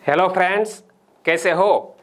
Hello friends, कैसे हो?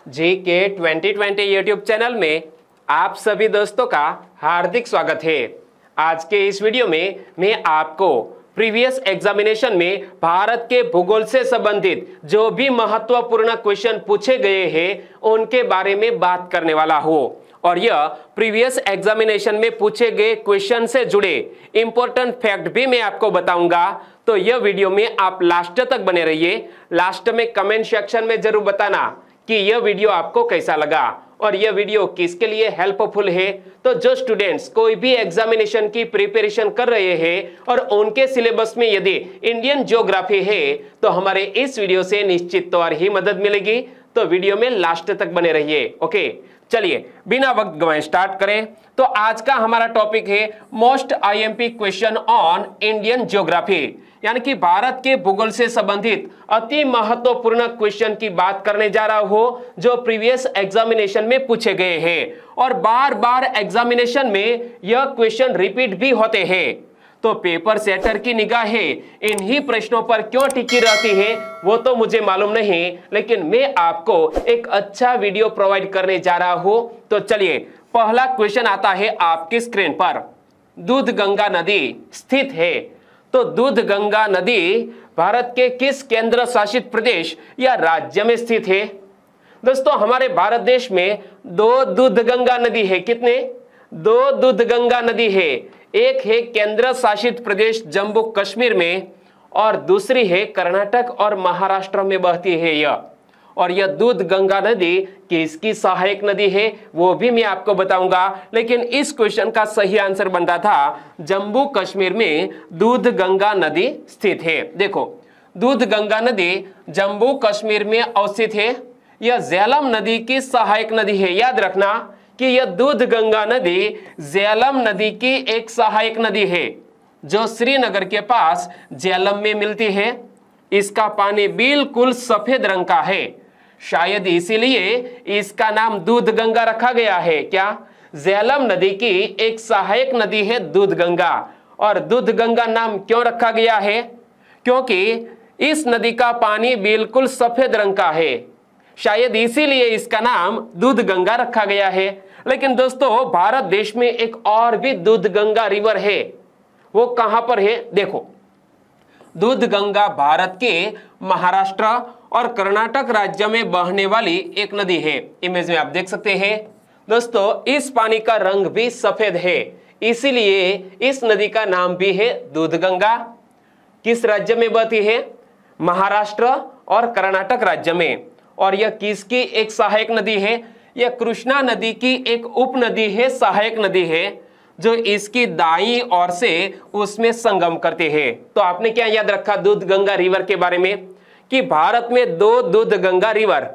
जी के 2020 यूट्यूब चैनल में आप सभी दोस्तों का हार्दिक स्वागत है। आज के इस वीडियो में मैं आपको प्रीवियस एग्जामिनेशन में भारत के भूगोल से संबंधित जो भी महत्वपूर्ण क्वेश्चन पूछे गए हैं उनके बारे में बात करने वाला हूँ। और यह प्रीवियस एग्जामिनेशन में पूछे गए क्वेश्चन से जुड़े इंपॉर्टेंट फैक्ट भी मैं आपको बताऊंगा। तो यह वीडियो में आप लास्ट तक बने रहिए। लास्ट में कमेंट सेक्शन में जरूर बताना कि यह वीडियो आपको कैसा लगा और यह वीडियो किसके लिए हेल्पफुल है। तो जो स्टूडेंट्स कोई भी एग्जामिनेशन की प्रिपरेशन कर रहे हैं और उनके सिलेबस में यदि इंडियन ज्योग्राफी है तो हमारे इस वीडियो से निश्चित तौर ही मदद मिलेगी। तो वीडियो में लास्ट तक बने रहिए। ओके, चलिए बिना वक्त गवाए स्टार्ट करें। तो आज का हमारा टॉपिक है most IMP question on Indian geography, यानी कि भारत के भूगोल से संबंधित अति महत्वपूर्ण क्वेश्चन की बात करने जा रहा हूं जो प्रीवियस एग्जामिनेशन में पूछे गए हैं और बार बार एग्जामिनेशन में यह क्वेश्चन रिपीट भी होते हैं। तो पेपर सेटर की निगाहें इन्हीं प्रश्नों पर क्यों टिकी रहती है वो तो मुझे मालूम नहीं, लेकिन मैं आपको एक अच्छा वीडियो प्रोवाइड करने जा रहा हूं। तो चलिए, पहला क्वेश्चन आता है आपकी स्क्रीन पर। दूध गंगा नदी स्थित है। तो दूध गंगा नदी भारत के किस केंद्र शासित प्रदेश या राज्य में स्थित है? दोस्तों, हमारे भारत देश में दो दूध गंगा नदी है। कितने? दो दूध गंगा नदी है। एक है केंद्र शासित प्रदेश जम्मू कश्मीर में और दूसरी है कर्नाटक और महाराष्ट्र में बहती है यह। और यह दूध गंगा नदी किसकी सहायक नदी है वो भी मैं आपको बताऊंगा, लेकिन इस क्वेश्चन का सही आंसर बन रहा था जम्मू कश्मीर में दूध गंगा नदी स्थित है। देखो, दूध गंगा नदी जम्मू कश्मीर में अवस्थित है। यह झेलम नदी की सहायक नदी है। याद रखना कि यह दूध गंगा नदी झेलम नदी की एक सहायक नदी है जो श्रीनगर के पास झेलम में मिलती है। इसका पानी बिल्कुल सफेद रंग का है, शायद इसीलिए इसका नाम दूध गंगा रखा गया है। क्या? झेलम नदी की एक सहायक नदी है दूध गंगा। और दूध गंगा नाम क्यों रखा गया है? क्योंकि इस नदी का पानी बिल्कुल सफेद रंग का है, शायद इसीलिए इसका नाम दूध गंगा रखा गया है। लेकिन दोस्तों, भारत देश में एक और भी दूध गंगा रिवर है। वो कहां पर है? देखो, दूध गंगा भारत के महाराष्ट्र और कर्नाटक राज्य में बहने वाली एक नदी है। इमेज में आप देख सकते हैं दोस्तों, इस पानी का रंग भी सफेद है, इसीलिए इस नदी का नाम भी है दूध गंगा। किस राज्य में बहती है? महाराष्ट्र और कर्नाटक राज्य में। और यह किसकी एक सहायक नदी है? यह कृष्णा नदी की एक उपनदी है, सहायक नदी है जो इसकी दाईं ओर से उसमें संगम करते हैं। तो आपने क्या याद रखा दूध गंगा रिवर के बारे में कि भारत में दो दूध गंगा रिवर,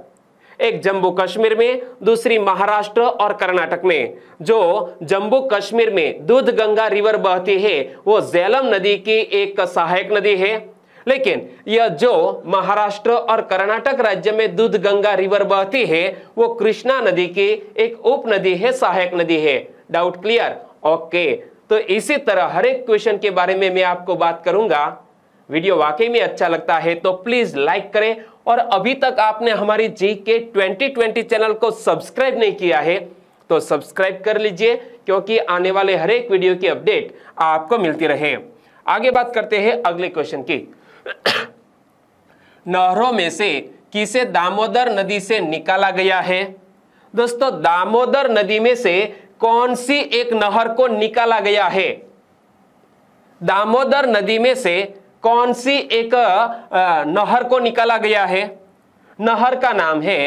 एक जम्मू कश्मीर में, दूसरी महाराष्ट्र और कर्नाटक में। जो जम्मू कश्मीर में दूध गंगा रिवर बहती है वो झेलम नदी की एक सहायक नदी है, लेकिन यह जो महाराष्ट्र और कर्नाटक राज्य में दूध गंगा रिवर बहती है वो कृष्णा नदी की एक उपनदी है, सहायक नदी है। Doubt clear? ओके, तो इसी तरह हर एक क्वेश्चन के बारे में मैं आपको बात करूंगा। वीडियो वाकई में अच्छा लगता है तो प्लीज लाइक करें और अभी तक आपने हमारी जीके 2020 चैनल को सब्सक्राइब नहीं किया है तो सब्सक्राइब कर लीजिए, क्योंकि आने वाले हर एक वीडियो की अपडेट आपको मिलती रहे। आगे बात करते हैं अगले क्वेश्चन की। नहरों में से किसे दामोदर नदी से निकाला गया है? दोस्तों, दामोदर नदी में से कौन सी एक नहर को निकाला गया है? दामोदर नदी में से कौन सी एक नहर को निकाला गया है? नहर का नाम है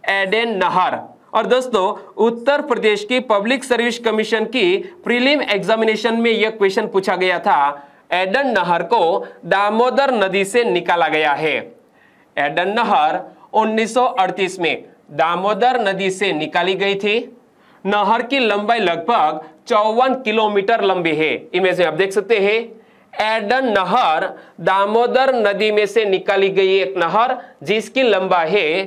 एडेन नहर। और दोस्तों, उत्तर प्रदेश की पब्लिक सर्विस कमीशन की प्रीलिम एग्जामिनेशन में यह क्वेश्चन पूछा गया था। एडन नहर को दामोदर नदी से निकाला गया है। एडन नहर 1938 में दामोदर नदी से निकाली गई थी। नहर की लंबाई लगभग 54 किलोमीटर लंबी है। इमेज में आप देख सकते हैं एडन नहर दामोदर नदी में से निकाली गई एक नहर जिसकी लंबाई है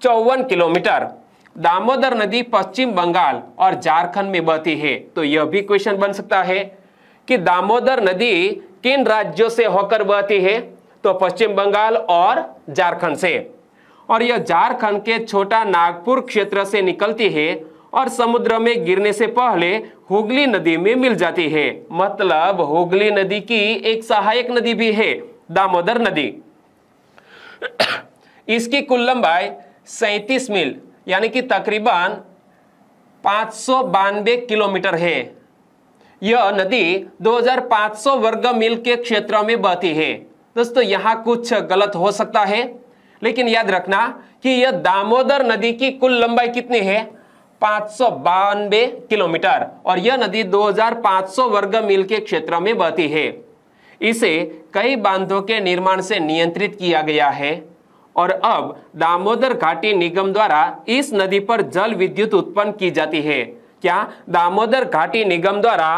54 किलोमीटर। दामोदर नदी पश्चिम बंगाल और झारखंड में बहती है। तो यह भी क्वेश्चन बन सकता है कि दामोदर नदी किन राज्यों से होकर बहती है? तो पश्चिम बंगाल और झारखंड से। और यह झारखंड के छोटा नागपुर क्षेत्र से निकलती है और समुद्र में गिरने से पहले हुगली नदी में मिल जाती है। मतलब हुगली नदी की एक सहायक नदी भी है दामोदर नदी। इसकी कुल लंबाई 37 मील यानी कि तकरीबन 592 किलोमीटर है। यह नदी 2500 वर्ग मील के क्षेत्र में बहती है। दोस्तों यहां कुछ गलत हो सकता है, लेकिन याद रखना कि यह दामोदर नदी की कुल लंबाई कितनी है, 592 किलोमीटर, और यह नदी 2500 वर्ग मील के क्षेत्र में बहती है। इसे कई बांधों के निर्माण से नियंत्रित किया गया है और अब दामोदर घाटी निगम द्वारा इस नदी पर जल विद्युत उत्पन्न की जाती है। क्या दामोदर घाटी निगम द्वारा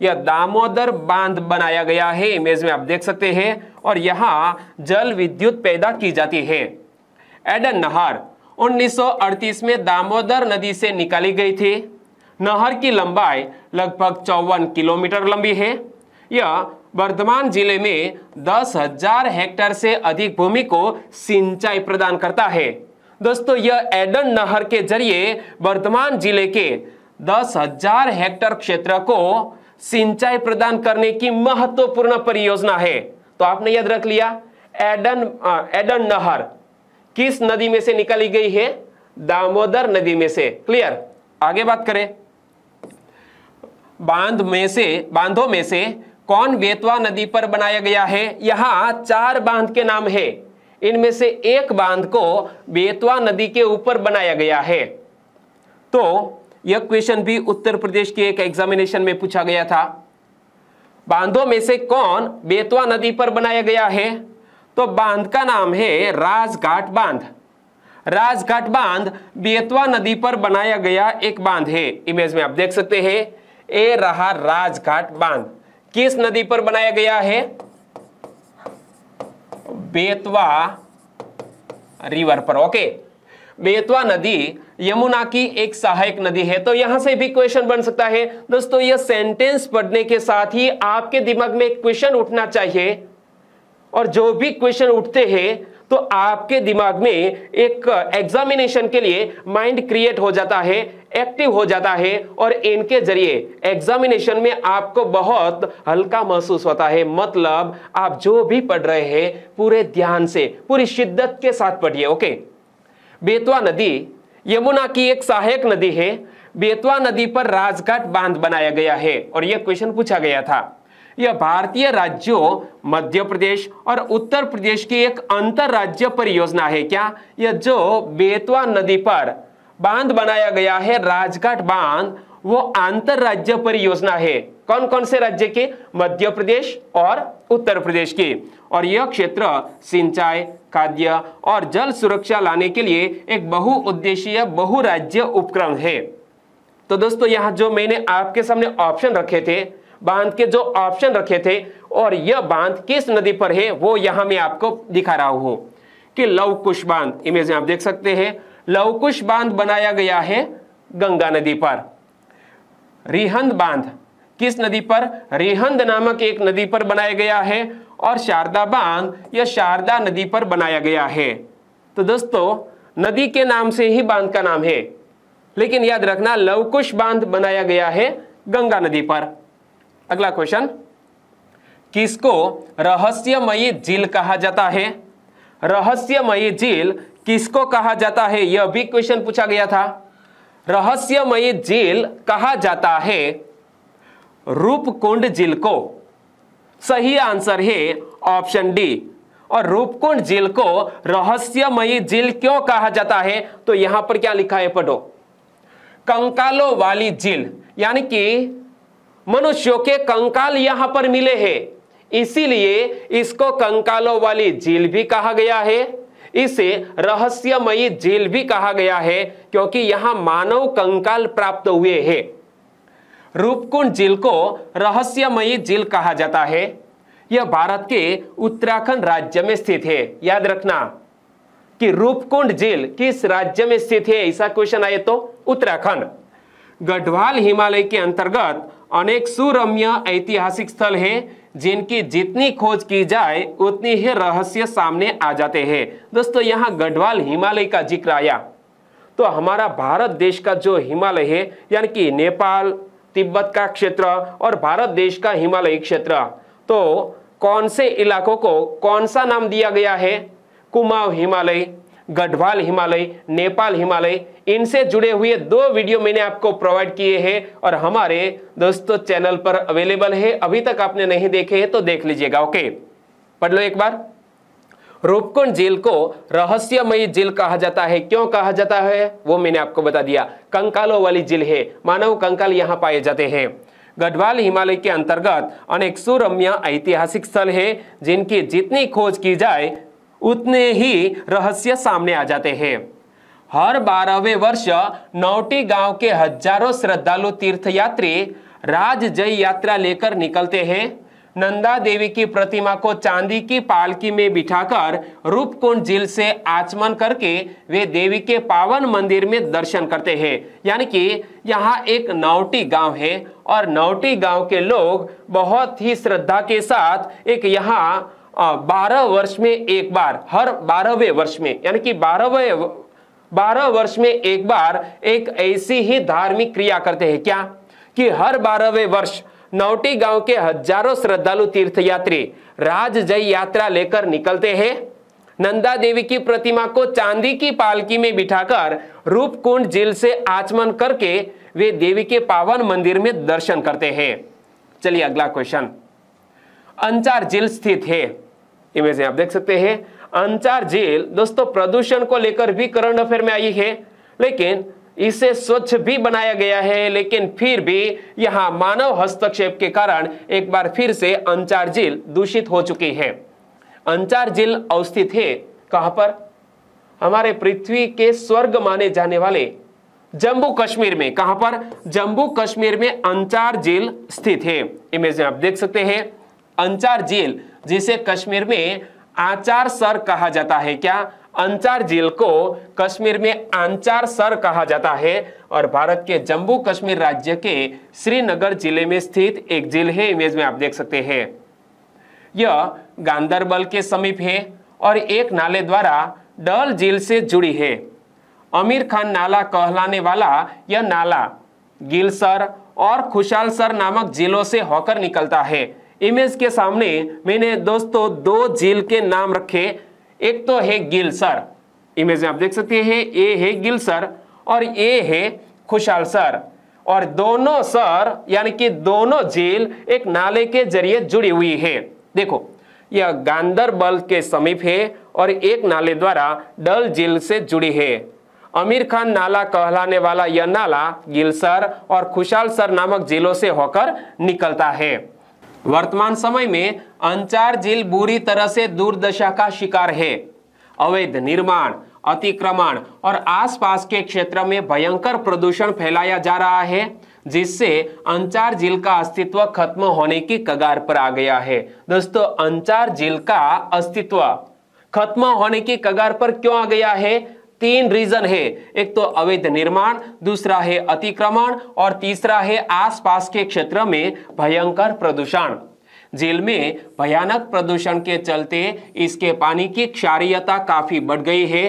यह दामोदर बांध बनाया गया है, इमेज में आप देख सकते हैं, और यहां जल विद्युत पैदा की जाती है। एडन नहर 1938 में दामोदर नदी से निकाली गई थी। नहर की लंबाई लगभग 54 किलोमीटर लंबी है। यह वर्धमान जिले में 10,000 हेक्टेयर से अधिक भूमि को सिंचाई प्रदान करता है। दोस्तों यह एडन नहर के जरिए वर्धमान जिले के 10,000 हेक्टेयर क्षेत्र को सिंचाई प्रदान करने की महत्वपूर्ण परियोजना है। तो आपने याद रख लिया, एडन नहर किस नदी में से निकाली गई है, दामोदर नदी में से। क्लियर। आगे बात करें, बांधों में से कौन बेतवा नदी पर बनाया गया है। यहां 4 बांध के नाम है, इनमें से एक बांध को बेतवा नदी के ऊपर बनाया गया है। तो यह क्वेश्चन भी उत्तर प्रदेश के एक एग्जामिनेशन में पूछा गया था। बांधों में से कौन बेतवा नदी पर बनाया गया है, तो बांध का नाम है राजघाट बांध। राजघाट बांध बेतवा नदी पर बनाया गया एक बांध है। इमेज में आप देख सकते हैं, ए रहा राजघाट बांध। किस नदी पर बनाया गया है, बेतवा रिवर पर। ओके, बेतवा नदी यमुना की एक सहायक नदी है। तो यहां से भी क्वेश्चन बन सकता है। दोस्तों यह सेंटेंस पढ़ने के साथ ही आपके दिमाग में एक क्वेश्चन उठना चाहिए, और जो भी क्वेश्चन उठते हैं तो आपके दिमाग में एक एग्जामिनेशन के लिए माइंड क्रिएट हो जाता है, एक्टिव हो जाता है, और इनके जरिए एग्जामिनेशन में आपको बहुत हल्का महसूस होता है। मतलब आप जो भी पढ़ रहे हैं पूरे ध्यान से, पूरी शिद्दत के साथ पढ़िए। ओके, बेतवा नदी यमुना की एक सहायक नदी है। बेतवा नदी पर राजघाट बांध बनाया गया है, और यह क्वेश्चन पूछा गया था। यह भारतीय राज्यों मध्य प्रदेश और उत्तर प्रदेश की एक अंतर राज्य परियोजना है। क्या, यह जो बेतवा नदी पर बांध बनाया गया है राजघाट बांध, वो अंतर राज्य परियोजना है। कौन कौन से राज्य के, मध्य प्रदेश और उत्तर प्रदेश की। और यह क्षेत्र सिंचाई, खाद्य और जल सुरक्षा लाने के लिए एक बहुउद्देशीय बहुराज्य उपक्रम है। तो दोस्तों यहां जो मैंने आपके सामने ऑप्शन रखे थे, बांध के जो ऑप्शन रखे थे, और यह बांध किस नदी पर है वो यहां मैं आपको दिखा रहा हूं कि लव कुश बांध। इमेज में आप देख सकते हैं, लव कुश बांध बनाया गया है गंगा नदी पर। रिहंद बांध किस नदी पर, रिहंद नामक एक नदी पर बनाया गया है। और शारदा बांध यह शारदा नदी पर बनाया गया है। तो दोस्तों नदी के नाम से ही बांध का नाम है, लेकिन याद रखना लवकुश बांध बनाया गया है गंगा नदी पर। अगला क्वेश्चन, किसको रहस्यमयी झील कहा जाता है। रहस्यमयी झील किसको कहा जाता है, यह भी क्वेश्चन पूछा गया था। रहस्यमयी झील कहा जाता है रूपकुंड झील को। सही आंसर है ऑप्शन डी। और रूपकुंड झील को रहस्यमयी झील क्यों कहा जाता है, तो यहां पर क्या लिखा है पढ़ो, कंकालों वाली झील, यानी कि मनुष्यों के कंकाल यहां पर मिले हैं, इसीलिए इसको कंकालों वाली झील भी कहा गया है। इसे रहस्यमयी झील भी कहा गया है क्योंकि यहां मानव कंकाल प्राप्त हुए हैं। रूपकुंड झील को रहस्यमयी झील कहा जाता है। यह भारत के उत्तराखंड राज्य में स्थित है। याद रखना कि रूपकुंड झील किस राज्य में स्थित है, ऐसा क्वेश्चन आए तो उत्तराखंड। गढ़वाल हिमालय के अंतर्गत अनेक सुरम्य ऐतिहासिक स्थल हैं जिनकी जितनी खोज की जाए उतनी ही रहस्य सामने आ जाते हैं। दोस्तों यहाँ गढ़वाल हिमालय का जिक्र आया, तो हमारा भारत देश का जो हिमालय है यानी कि नेपाल तिब्बत का क्षेत्र और भारत देश का हिमालयी क्षेत्र, तो कौन से इलाकों को कौन सा नाम दिया गया है? कुमाऊं हिमालय, गढ़वाल हिमालय, नेपाल हिमालय। इनसे जुड़े हुए 2 वीडियो मैंने आपको प्रोवाइड किए हैं और हमारे दोस्तों चैनल पर अवेलेबल है। अभी तक आपने नहीं देखे हैं तो देख लीजिएगा। ओके, पढ़ लो एक बार। रूपकुंड झील को रहस्यमयी झील कहा जाता है। क्यों कहा जाता है वो मैंने आपको बता दिया। कंकालों वाली झील है, मानव कंकाल यहाँ पाए जाते हैं। गढ़वाल हिमालय के अंतर्गत अनेक सुरम्य ऐतिहासिक स्थल है, जिनकी जितनी खोज की जाए उतने ही रहस्य सामने आ जाते हैं। हर 12वें वर्ष नौटी गांव के हजारों श्रद्धालु तीर्थयात्री राजजय यात्रा लेकर निकलते हैं। नंदा देवी की प्रतिमा को चांदी की पालकी में बिठाकर रूपकुंड झील से आचमन करके वे देवी के पावन मंदिर में दर्शन करते हैं। यानी कि यहाँ एक नौटी गांव है और नौटी गांव के लोग बहुत ही श्रद्धा के साथ एक यहाँ 12 वर्ष में एक बार, हर 12वें वर्ष में, यानी कि 12 वर्ष में एक बार एक ऐसी ही धार्मिक क्रिया करते हैं। क्या कि हर 12वें वर्ष नौटी गांव के हजारों श्रद्धालु तीर्थयात्री राजजय यात्रा लेकर निकलते हैं। नंदा देवी की प्रतिमा को चांदी की पालकी में बिठाकर रूपकुंड झील से आचमन करके वे देवी के पावन मंदिर में दर्शन करते हैं। चलिए अगला क्वेश्चन। अंचार झील स्थित है, इमेज में आप देख सकते हैं। अंचार झील दोस्तों प्रदूषण को लेकर भी करंट अफेयर में आई है, लेकिन इसे स्वच्छ भी बनाया गया है, लेकिन फिर भी यहां मानव हस्तक्षेप के कारण एक बार फिर से अंचार झील दूषित हो चुकी है। अंचार झील अवस्थित है कहां पर? हमारे पृथ्वी के स्वर्ग माने जाने वाले जम्मू कश्मीर में। कहां पर? जम्मू कश्मीर में अंचार झील स्थित है। इमेज में आप देख सकते हैं अंचार झील, जिसे कश्मीर में आचार सर कहा जाता है। क्या? अंचार झील को कश्मीर में आंचार सर कहा जाता है और भारत के जम्मू कश्मीर राज्य के श्रीनगर जिले में स्थित एक झील है। इमेज में आप देख सकते हैं यह गांदरबल के समीप है और एक नाले द्वारा डल झील से जुड़ी है। आमिर खान नाला कहलाने वाला यह नाला गिलसर और खुशालसर नामक झीलों से होकर निकलता है। इमेज के सामने मैंने दोस्तों 2 झील के नाम रखे, एक तो है गिलसर, इमेज में आप देख सकते हैं, ये है गिलसर और ये है खुशालसर, और दोनों सर यानी कि दोनों झील एक नाले के जरिए जुड़ी हुई है। देखो यह गांदरबल के समीप है और एक नाले द्वारा डल झील से जुड़ी है। आमिर खान नाला कहलाने वाला यह नाला गिलसर और खुशालसर नामक झीलों से होकर निकलता है। वर्तमान समय में अंचार झील बुरी तरह से दुर्दशा का शिकार है। अवैध निर्माण, अतिक्रमण और आसपास के क्षेत्र में भयंकर प्रदूषण फैलाया जा रहा है, जिससे अंचार झील का अस्तित्व खत्म होने की कगार पर आ गया है। दोस्तों अंचार झील का अस्तित्व खत्म होने की कगार पर क्यों आ गया है? 3 रीजन है। एक तो अवैध निर्माण, दूसरा है अतिक्रमण और तीसरा है आसपास के क्षेत्र में भयंकर प्रदूषण। झील में भयानक प्रदूषण के चलते इसके पानी की क्षारीयता काफी बढ़ गई है,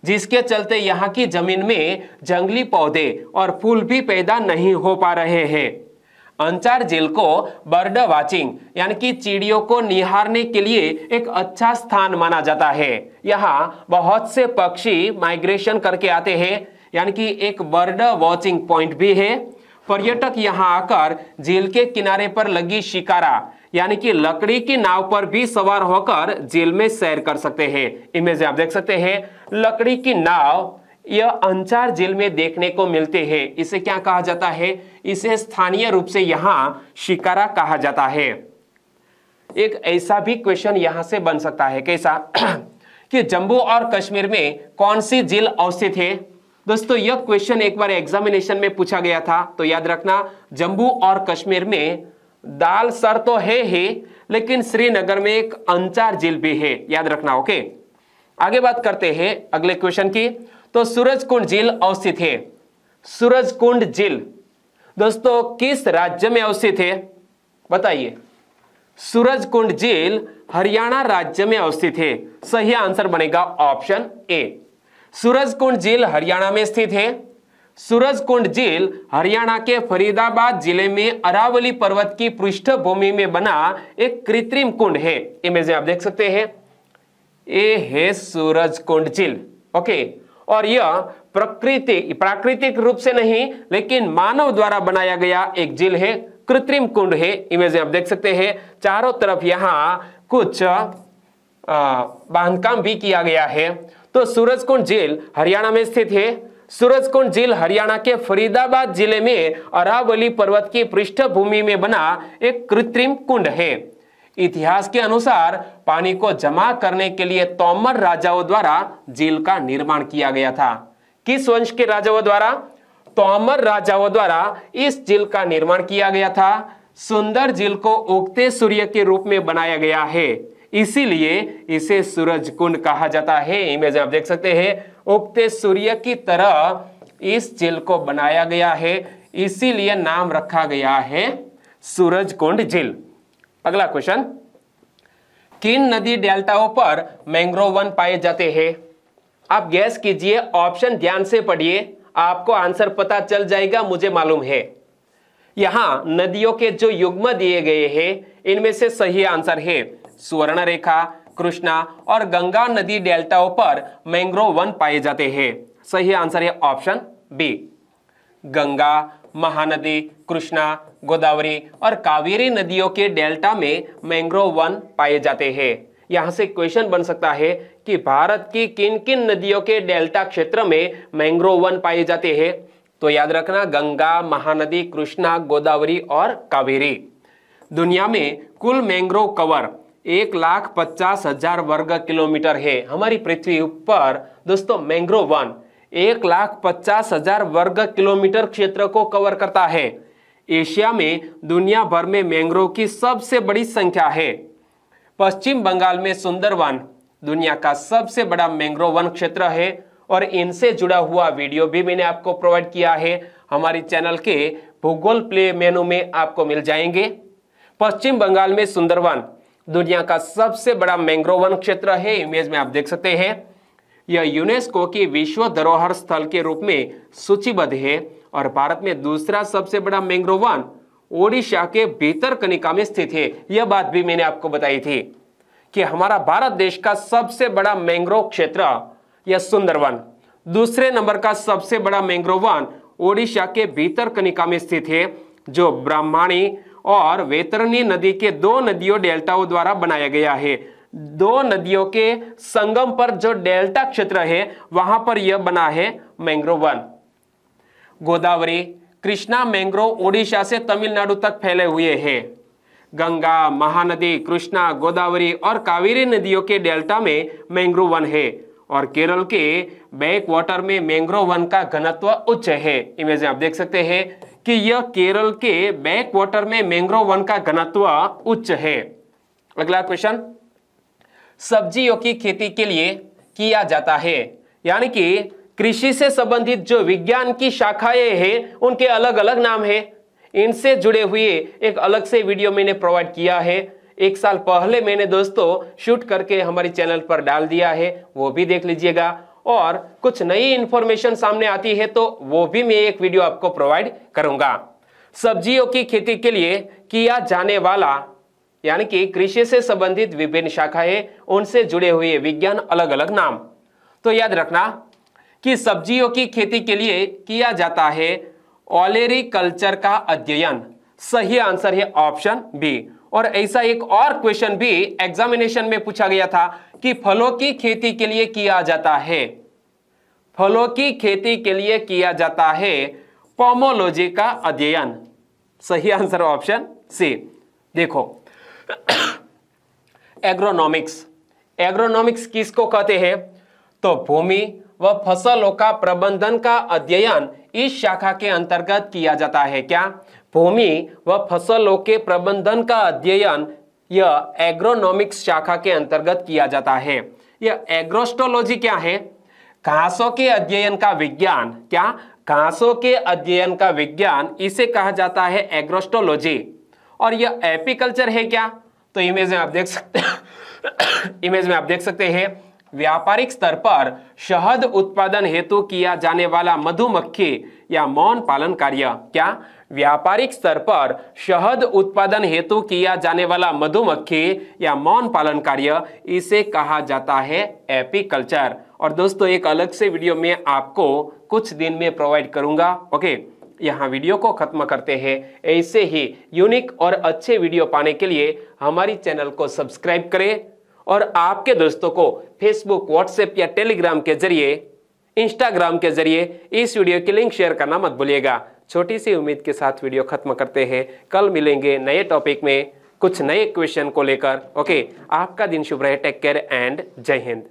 जिसके चलते यहाँ की जमीन में जंगली पौधे और फूल भी पैदा नहीं हो पा रहे हैं। अंचार झील को बर्ड वाचिंग यानी कि चिड़ियों को निहारने के लिए एक अच्छा स्थान माना जाता है। यहाँ बहुत से पक्षी माइग्रेशन करके आते हैं, यानी कि एक बर्ड वॉचिंग पॉइंट भी है। पर्यटक यहाँ आकर झील के किनारे पर लगी शिकारा यानी कि लकड़ी की नाव पर भी सवार होकर झील में सैर कर सकते हैं। इमेज आप देख सकते हैं लकड़ी की नाव, यह अंचार झील में देखने को मिलते हैं। इसे क्या कहा जाता है? इसे स्थानीय रूप से यहाँ शिकारा कहा जाता है। एक ऐसा भी क्वेश्चन यहां से बन सकता है, कैसा कि जम्मू और कश्मीर में कौन सी झील अवस्थित है? दोस्तों यह क्वेश्चन एक बार एग्जामिनेशन में पूछा गया था, तो याद रखना जम्मू और कश्मीर में दाल सर तो है ही, लेकिन श्रीनगर में एक अंचार झील भी है, याद रखना। ओके, आगे बात करते हैं अगले क्वेश्चन की। तो सूरजकुंड झील अवस्थित है। सूरजकुंड झील दोस्तों किस राज्य में अवस्थित है? बताइए। सूरजकुंड झील हरियाणा राज्य में अवस्थित है। सही आंसर बनेगा ऑप्शन ए। सूरजकुंड झील हरियाणा में स्थित है। सूरजकुंड झील हरियाणा के फरीदाबाद जिले में अरावली पर्वत की पृष्ठभूमि में बना एक कृत्रिम कुंड है। इमेज में आप देख सकते हैं, ये है सूरजकुंड झील। ओके, और यह प्राकृतिक रूप से नहीं लेकिन मानव द्वारा बनाया गया एक झील है, कृत्रिम कुंड है। इमेज में आप देख सकते हैं, चारों तरफ यहां कुछ बांधकाम भी किया गया है। तो सूरजकुंड झील हरियाणा में स्थित है। सूरजकुंड झील हरियाणा के फरीदाबाद जिले में अरावली पर्वत की पृष्ठभूमि में बना एक कृत्रिम कुंड है। इतिहास के अनुसार पानी को जमा करने के लिए तोमर राजाओं द्वारा झील का निर्माण किया गया था। किस वंश के राजाओं द्वारा? तोमर राजाओं द्वारा इस झील का निर्माण किया गया था। सुंदर झील को उगते सूर्य के रूप में बनाया गया है, इसीलिए इसे सूरज कुंड कहा जाता है। इमेज आप देख सकते हैं, उगते सूर्य की तरह इस झील को बनाया गया है, इसीलिए नाम रखा गया है सूरज कुंड झील। अगला क्वेश्चन, किन नदी डेल्टाओं पर मैंग्रोव वन पाए जाते हैं? आप गैस कीजिए, ऑप्शन ध्यान से पढ़िए, आपको आंसर पता चल जाएगा, मुझे मालूम है। यहां नदियों के जो युग्म दिए गए हैं इनमें से सही आंसर है सुवर्णरेखा, कृष्णा और गंगा नदी डेल्टाओं पर मैंग्रोव वन पाए जाते हैं। सही आंसर है ऑप्शन बी। गंगा, महानदी, कृष्णा, गोदावरी और कावेरी नदियों के डेल्टा में मैंग्रोव वन पाए जाते हैं। यहां से क्वेश्चन बन सकता है कि भारत की किन किन नदियों के डेल्टा क्षेत्र में मैंग्रोव वन पाए जाते हैं? तो याद रखना, गंगा, महानदी, कृष्णा, गोदावरी और कावेरी। दुनिया में कुल मैंग्रोव कवर 1,50,000 वर्ग किलोमीटर है। हमारी पृथ्वी पर दोस्तों मैंग्रोव वन 1,50,000 वर्ग किलोमीटर क्षेत्र को कवर करता है। एशिया में दुनिया भर में मैंग्रोव की सबसे बड़ी संख्या है। पश्चिम बंगाल में सुंदरवन दुनिया का सबसे बड़ा मैंग्रोव वन क्षेत्र है और इनसे जुड़ा हुआ वीडियो भी मैंने आपको प्रोवाइड किया है, हमारी चैनल के भूगोल प्ले मेनू में आपको मिल जाएंगे। पश्चिम बंगाल में सुंदरवन दुनिया का सबसे बड़ा मैंग्रोव वन क्षेत्र है। इमेज में आप देख सकते हैं, यह यूनेस्को की विश्व धरोहर स्थल के रूप में सूचीबद्ध है और भारत में दूसरा सबसे बड़ा मैंग्रोव वन ओडिशा के भितरकनिका में स्थित है। यह बात भी मैंने आपको बताई थी कि हमारा भारत देश का सबसे बड़ा मैंग्रोव क्षेत्र यह सुंदरवन, दूसरे नंबर का सबसे बड़ा मैंग्रोव वन ओडिशा के भितरकनिका में स्थित है, जो ब्राह्मणी और वैतरणी नदी के दो नदियों डेल्टाओं द्वारा बनाया गया है। दो नदियों के संगम पर जो डेल्टा क्षेत्र है वहां पर यह बना है mangrove one. Godavari, Krishna mangrove Odisha से तमिलनाडु तक फैले हुए हैं। गंगा, महानदी, कृष्णा, गोदावरी और कावेरी नदियों के डेल्टा में मैंग्रोव वन है और केरल के बैक वाटर में मैंग्रोव वन का घनत्व उच्च है। इमेज में आप देख सकते हैं कि यह केरल के बैक वाटर में मैंग्रोव वन का घनत्व उच्च है। अगला क्वेश्चन, सब्जियों की खेती के लिए किया जाता है, यानी कि कृषि से संबंधित जो विज्ञान की शाखाएं हैं उनके अलग अलग नाम है। इनसे जुड़े हुए एक अलग से वीडियो मैंने प्रोवाइड किया है, 1 साल पहले मैंने दोस्तों शूट करके हमारी चैनल पर डाल दिया है, वो भी देख लीजिएगा। और कुछ नई इंफॉर्मेशन सामने आती है तो वो भी मैं एक वीडियो आपको प्रोवाइड करूंगा। सब्जियों की खेती के लिए किया जाने वाला, यानी कि कृषि से संबंधित विभिन्न शाखाएं, उनसे जुड़े हुए विज्ञान अलग अलग नाम। तो याद रखना कि सब्जियों की खेती के लिए किया जाता है ओलेरीकल्चर का अध्ययन। सही आंसर है ऑप्शन बी। और ऐसा एक और क्वेश्चन भी एग्जामिनेशन में पूछा गया था कि फलों की खेती के लिए किया जाता है, फलों की खेती के लिए किया जाता है पोमोलॉजी का अध्ययन। सही आंसर ऑप्शन सी। देखो एग्रोनॉमिक्स, एग्रोनॉमिक्स किसको कहते हैं? तो भूमि व फसलों का प्रबंधन का अध्ययन इस शाखा के अंतर्गत किया जाता है। क्या? भूमि व फसलों के प्रबंधन का अध्ययन यह एग्रोनॉमिक्स शाखा के अंतर्गत किया जाता है। यह एग्रोस्टोलॉजी क्या है? घासों के अध्ययन का विज्ञान। क्या? घासों के अध्ययन का विज्ञान, इसे कहा जाता है एग्रोस्टोलॉजी। और यह एपीकल्चर है क्या? तो इमेज में आप देख सकते इमेज में आप देख सकते हैं व्यापारिक स्तर पर शहद उत्पादन हेतु किया जाने वाला मधुमक्खी या मौन पालन कार्य। क्या? व्यापारिक स्तर पर शहद उत्पादन हेतु किया जाने वाला मधुमक्खी या मौन पालन कार्य, इसे कहा जाता है एपीकल्चर। और दोस्तों एक अलग से वीडियो में आपको कुछ दिन में प्रोवाइड करूंगा। ओके, यहाँ वीडियो को खत्म करते हैं। ऐसे ही यूनिक और अच्छे वीडियो पाने के लिए हमारी चैनल को सब्सक्राइब करें और आपके दोस्तों को फेसबुक, व्हाट्सएप या टेलीग्राम के जरिए, इंस्टाग्राम के जरिए इस वीडियो की लिंक शेयर करना मत भूलिएगा। छोटी सी उम्मीद के साथ वीडियो खत्म करते हैं। कल मिलेंगे नए टॉपिक में कुछ नए क्वेश्चन को लेकर। ओके, आपका दिन शुभ रहे। टेक केयर एंड जय हिंद।